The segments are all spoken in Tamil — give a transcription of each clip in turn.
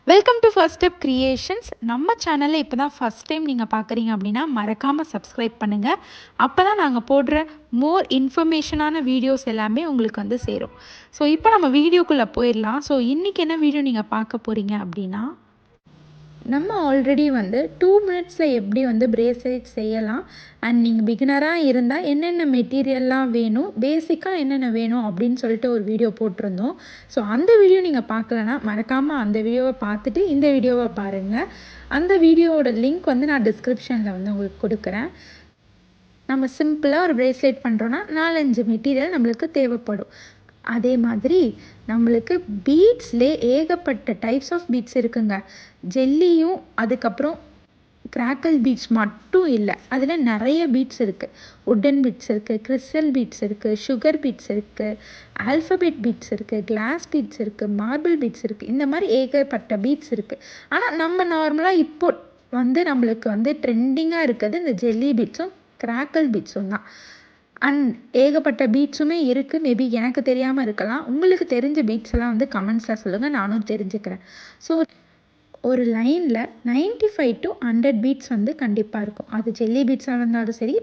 Welcome to first step creations. நம்ம சேனலில் இப்போ தான் ஃபஸ்ட் டைம் நீங்கள் பார்க்குறீங்க அப்படின்னா மறக்காமல் சப்ஸ்கிரைப் பண்ணுங்கள். அப்போ தான் நாங்கள் போடுற மோர் இன்ஃபர்மேஷனான வீடியோஸ் எல்லாமே உங்களுக்கு வந்து சேரும். ஸோ இப்போ நம்ம வீடியோக்குள்ளே போயிடலாம். ஸோ இன்றைக்கி என்ன வீடியோ நீங்கள் பார்க்க போகிறீங்க அப்படின்னா, நம்ம ஆல்ரெடி வந்து 2 மினிட்ஸில் எப்படி வந்து பிரேஸ்லெட் செய்யலாம், அண்ட் நீங்கள் பிகினராக இருந்தால் என்னென்ன மெட்டீரியல்லாம் வேணும், பேசிக்காக என்னென்ன வேணும் அப்படின்னு சொல்லிட்டு ஒரு வீடியோ போட்டிருந்தோம். ஸோ அந்த வீடியோ நீங்கள் பார்க்கலன்னா மறக்காமல் அந்த வீடியோவை பார்த்துட்டு இந்த வீடியோவை பாருங்கள். அந்த வீடியோவோட லிங்க் வந்து நான் டிஸ்கிரிப்ஷனில் வந்து உங்களுக்கு கொடுக்குறேன். நம்ம சிம்பிளாக ஒரு பிரேஸ்லெட் பண்ணுறோன்னா 4-5 மெட்டீரியல் நம்மளுக்கு தேவைப்படும். அதே மாதிரி நம்மளுக்கு பீட்ஸ்லேயே ஏகப்பட்ட டைப்ஸ் ஆஃப் பீட்ஸ் இருக்குங்க. ஜெல்லியும் அதுக்கப்புறம் கிராக்கல் பீட்ஸ் மட்டும் இல்லை, அதில் நிறைய பீட்ஸ் இருக்குது. உட்டன் பீட்ஸ் இருக்குது, கிறிஸ்டல் பீட்ஸ் இருக்குது, சுகர் பீட்ஸ் இருக்குது, ஆல்ஃபபெட் பீட்ஸ் இருக்குது, கிளாஸ் பீட்ஸ் இருக்குது, மார்பிள் பீட்ஸ் இருக்குது. இந்த மாதிரி ஏகப்பட்ட பீட்ஸ் இருக்குது. ஆனால் நம்ம நார்மலாக இப்போ வந்து நம்மளுக்கு வந்து ட்ரெண்டிங்காக இருக்கிறது இந்த ஜெல்லி பீட்ஸும் கிராக்கல் பீட்ஸும் தான். அண்ட் ஏகப்பட்ட பீட்ஸுமே இருக்குது. மேபி எனக்கு தெரியாமல் இருக்கலாம். உங்களுக்கு தெரிஞ்ச பீட்ஸ் எல்லாம் வந்து கமெண்ட்ஸில் சொல்லுங்கள், நானும் தெரிஞ்சுக்கிறேன். ஸோ ஒரு லைனில் 95 to 100 பீட்ஸ் வந்து கண்டிப்பாக இருக்கும். அது ஜெல்லி பீட்ஸாக இருந்தாலும் சரி,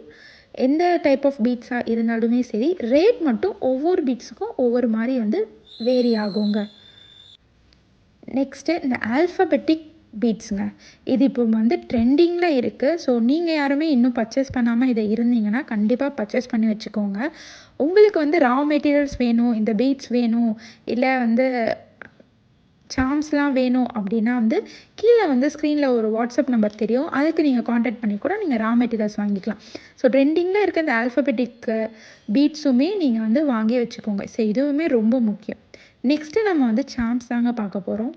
எந்த டைப் ஆஃப் பீட்ஸாக இருந்தாலுமே சரி, ரேட் மட்டும் ஒவ்வொரு பீட்ஸுக்கும் ஒவ்வொரு மாதிரி வந்து வேரி ஆகுங்க. நெக்ஸ்ட்டு இந்த ஆல்ஃபபெட்டிக் பீட்ஸுங்க. இது இப்போ வந்து ட்ரெண்டிங்கில் இருக்குது. ஸோ நீங்கள் யாருமே இன்னும் பர்ச்சேஸ் பண்ணாமல் இதை இருந்தீங்கன்னா கண்டிப்பாக பர்ச்சேஸ் பண்ணி வச்சுக்கோங்க. உங்களுக்கு வந்து ரா மெட்டீரியல்ஸ் வேணும், இந்த பீட்ஸ் வேணும், இல்லை வந்து சார்ம்ஸ்லாம் வேணும் அப்படின்னா வந்து கீழே வந்து ஸ்க்ரீனில் ஒரு வாட்ஸ்அப் நம்பர் தெரியும். அதுக்கு நீங்கள் காண்டாக்ட் பண்ணி கூட நீங்கள் ரா மெட்டீரியல்ஸ் வாங்கிக்கலாம். ஸோ ட்ரெண்டிங்கில் இருக்க இந்த ஆல்ஃபபெட்டிக் பீட்ஸுமே நீங்கள் வந்து வாங்கி வச்சுக்கோங்க. ஸோ இதுவுமே ரொம்ப முக்கியம். நெக்ஸ்ட்டு நம்ம வந்து சார்ம்ஸ் தாங்க பார்க்க போகிறோம்.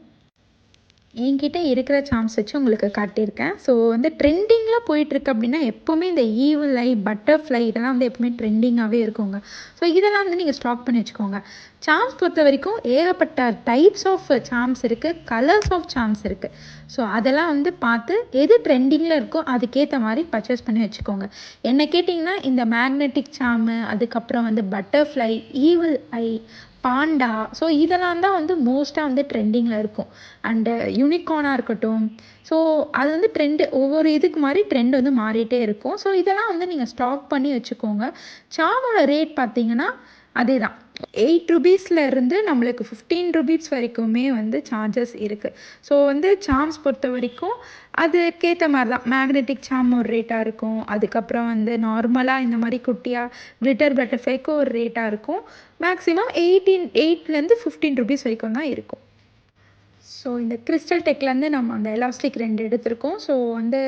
என்கிட்ட இருக்கிற சார்ம்ஸ் வச்சு உங்களுக்கு காட்டியிருக்கேன். ஸோ வந்து ட்ரெண்டிங்கில் போயிட்டுருக்கு அப்படின்னா எப்போவுமே இந்த ஈவில் ஐ, பட்டர்ஃப்ளை இதெல்லாம் வந்து எப்போவுமே ட்ரெண்டிங்காகவே இருக்குங்க. ஸோ இதெல்லாம் வந்து நீங்கள் ஸ்டாக் பண்ணி வச்சுக்கோங்க. சார்ம்ஸ் பொறுத்த வரைக்கும் ஏகப்பட்ட டைப்ஸ் ஆஃப் சார்ம்ஸ் இருக்குது, கலர்ஸ் ஆஃப் சார்ம்ஸ் இருக்குது. ஸோ அதெல்லாம் வந்து பார்த்து எது ட்ரெண்டிங்கில் இருக்கோ அதுக்கேற்ற மாதிரி பர்ச்சேஸ் பண்ணி வச்சுக்கோங்க. என்ன கேட்டிங்கன்னா இந்த மேக்னெட்டிக் சார்மு, அதுக்கப்புறம் வந்து butterfly, evil eye, Panda, so இதெல்லாம் தான் வந்து மோஸ்ட்டாக வந்து ட்ரெண்டிங்கில் இருக்கும். அண்டு யூனிகார்னாக இருக்கட்டும், ஸோ அது வந்து ட்ரெண்டு ஒவ்வொரு இதுக்கு மாதிரி ட்ரெண்ட் வந்து மாறிட்டே இருக்கும். ஸோ இதெல்லாம் வந்து நீங்கள் ஸ்டாக் பண்ணி வச்சுக்கோங்க. சார்மோட ரேட் பார்த்தீங்கன்னா அதே தான், 8 ருபீஸ்லேருந்து நம்மளுக்கு 15 ருபீஸ் வரைக்குமே வந்து சார்ஜஸ் இருக்குது. ஸோ வந்து சார்ம்ஸ் பொறுத்த வரைக்கும் அதுக்கேற்ற மாதிரி தான். மேக்னெட்டிக் சார்ம் ஒரு ரேட்டாக இருக்கும், அதுக்கப்புறம் வந்து நார்மலாக இந்த மாதிரி குட்டியாக கிளிட்டர் பட்டர்ஃப்ளைக்கு ஒரு ரேட்டாக இருக்கும். மேக்ஸிமம் 8லேருந்து 15 ருபீஸ் வரைக்கும் தான் இருக்கும். ஸோ இந்த கிறிஸ்டல் டெக்லேருந்து நம்ம அந்த எலாஸ்டிக் 2 எடுத்திருக்கோம். ஸோ வந்து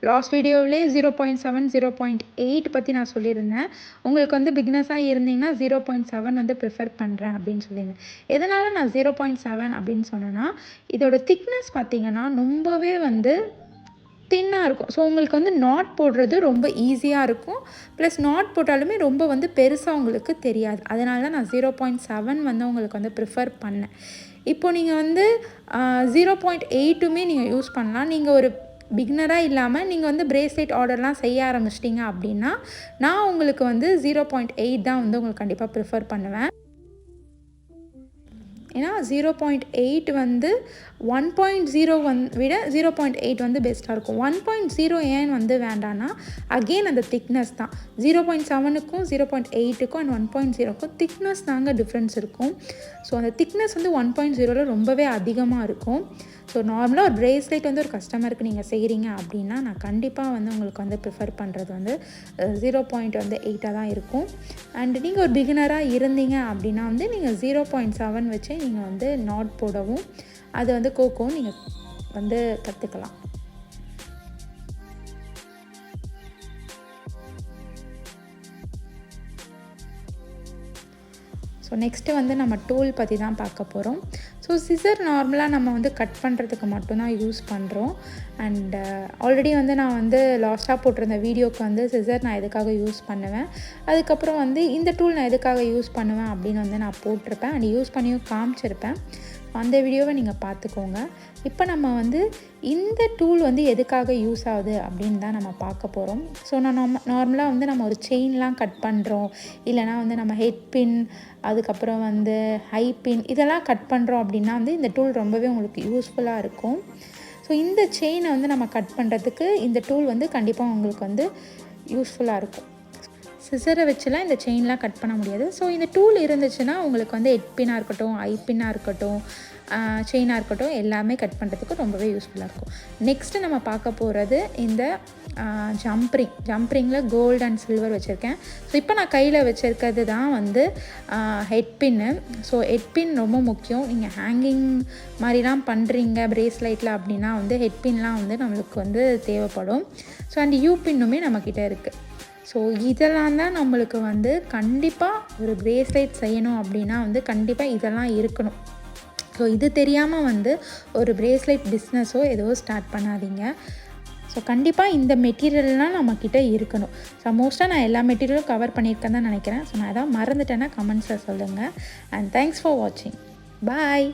லாஸ்ட் வீடியோவிலே 0.7, 0.8 பற்றி நான் சொல்லியிருந்தேன். உங்களுக்கு வந்து பிகினஸாக இருந்தீங்கன்னா 0.7 வந்து ப்ரிஃபர் பண்ணுறேன் அப்படின்னு சொல்லியிருந்தேன். எதனால் நான் 0.7 அப்படின்னு சொன்னேன்னா, இதோட திக்னஸ் பார்த்திங்கன்னா ரொம்பவே வந்து தின்னாக இருக்கும். ஸோ உங்களுக்கு வந்து நாட் போடுறது ரொம்ப ஈஸியாக இருக்கும். ப்ளஸ் நாட் போட்டாலுமே ரொம்ப வந்து பெருசாக உங்களுக்கு தெரியாது. அதனால தான் நான் 0.7 வந்து உங்களுக்கு வந்து ப்ரிஃபர் பண்ணேன். இப்போ நீங்கள் வந்து 0.8மே நீங்கள் யூஸ் பண்ணலாம். நீங்கள் ஒரு பிகினராக இல்லாமல் நீங்கள் வந்து பிரேஸ்லெட் ஆர்டர்லாம் செய்ய ஆரம்பிச்சிட்டிங்க அப்படின்னா நான் உங்களுக்கு வந்து 0.8 தான் வந்து உங்களுக்கு கண்டிப்பாக ப்ரிஃபர் பண்ணுவேன். ஏன்னா 0.8 வந்து 1.0 விட 0.8 வந்து பெஸ்ட்டாக இருக்கும். 1.0 ஏன் வந்து வேண்டான்னா அகெயின் அந்த திக்னஸ் தான். 0.7க்கும் 0.8க்கும் அண்ட் 1.0க்கும் திக்னஸ் தாங்க டிஃப்ரென்ஸ் இருக்கும். ஸோ அந்த திக்னஸ் வந்து 1.0ல் ரொம்பவே அதிகமாக இருக்கும். ஸோ நார்மலாக ஒரு பிரேஸ்லெட் வந்து ஒரு கஸ்டமருக்கு நீங்கள் செய்கிறீங்க அப்படின்னா நான் கண்டிப்பாக வந்து உங்களுக்கு வந்து ப்ரிஃபர் பண்ணுறது வந்து 0.8 தான் இருக்கும். அண்ட் நீங்கள் ஒரு பிகினராக இருந்தீங்க அப்படின்னா வந்து நீங்கள் 0.7 வச்சு நீங்கள் வந்து நாட் போடவும் அது வந்து கோக்கவும் நீங்கள் வந்து கற்றுக்கலாம். ஸோ நெக்ஸ்ட்டு வந்து நம்ம டூல் பற்றி தான் பார்க்க போகிறோம். ஸோ சிசர் நார்மலாக நம்ம வந்து கட் பண்ணுறதுக்கு மட்டும்தான் யூஸ் பண்ணுறோம். அண்டு ஆல்ரெடி வந்து நான் வந்து லாஸ்ட்டாக போட்டிருந்த வீடியோக்கு வந்து சிசர் நான் எதுக்காக யூஸ் பண்ணுவேன், அதுக்கப்புறம் வந்து இந்த டூல் நான் எதுக்காக யூஸ் பண்ணுவேன் அப்படின்னு வந்து நான் போட்டிருப்பேன். அண்ட் யூஸ் பண்ணியும் காமிச்சிருப்பேன். அந்த வீடியோவை நீங்கள் பார்த்துக்கோங்க. இப்போ நம்ம வந்து இந்த டூல் வந்து எதுக்காக யூஸ் ஆகுது அப்படின்னு தான் நம்ம பார்க்க போகிறோம். ஸோ நான் நார்மலாக வந்து நம்ம ஒரு செயின்லாம் கட் பண்ணுறோம், இல்லைனா வந்து நம்ம ஹெட் பின், அதுக்கப்புறம் வந்து ஹை பின் இதெல்லாம் கட் பண்ணுறோம் அப்படின்னா வந்து இந்த டூல் ரொம்பவே உங்களுக்கு யூஸ்ஃபுல்லாக இருக்கும். ஸோ இந்த செயினை வந்து நம்ம கட் பண்ணுறதுக்கு இந்த டூல் வந்து கண்டிப்பாக உங்களுக்கு வந்து யூஸ்ஃபுல்லாக இருக்கும். சிசரை வச்சுலாம் இந்த செயின்லாம் கட் பண்ண முடியாது. ஸோ இந்த டூல் இருந்துச்சுன்னா உங்களுக்கு வந்து ஹெட் பின்னாக இருக்கட்டும், ஐ பின்னாக இருக்கட்டும், செயினாக இருக்கட்டும், எல்லாமே கட் பண்ணுறதுக்கு ரொம்பவே யூஸ்ஃபுல்லாக இருக்கும். நெக்ஸ்ட்டு நம்ம பார்க்க போகிறது இந்த ஜம்ப்ரிங்கில் கோல்டு அண்ட் சில்வர் வச்சுருக்கேன். ஸோ இப்போ நான் கையில் வச்சுருக்கிறது தான் வந்து ஹெட் பின்னு. ஸோ ஹெட் பின் ரொம்ப முக்கியம். நீங்கள் ஹேங்கிங் மாதிரிலாம் பண்ணுறீங்க ப்ரேஸ்லைட்டில் அப்படின்னா வந்து ஹெட் பின்லாம் வந்து நம்மளுக்கு வந்து தேவைப்படும். ஸோ அண்ட் யூ பின்னுமே நம்மக்கிட்ட இருக்குது. ஸோ இதெல்லாம் தான் நம்மளுக்கு வந்து கண்டிப்பாக ஒரு ப்ரேஸ்லைட் செய்யணும் அப்படின்னா வந்து கண்டிப்பாக இதெல்லாம் இருக்கணும். ஸோ இது தெரியாமல் வந்து ஒரு ப்ரேஸ்லைட் பிஸ்னஸோ ஏதோ ஸ்டார்ட் பண்ணாதீங்க. ஸோ கண்டிப்பாக இந்த மெட்டீரியல்லாம் நம்மக்கிட்ட இருக்கணும். ஸோ மோஸ்ட்டாக நான் எல்லா மெட்டீரியலும் கவர் பண்ணியிருக்கேன் தான் நினைக்கிறேன். ஸோ நான் எதாவது மறந்துட்டேன்னா கமெண்ட்ஸில் சொல்லுங்கள். அண்ட் தேங்க்ஸ் ஃபார் வாட்சிங். பாய்.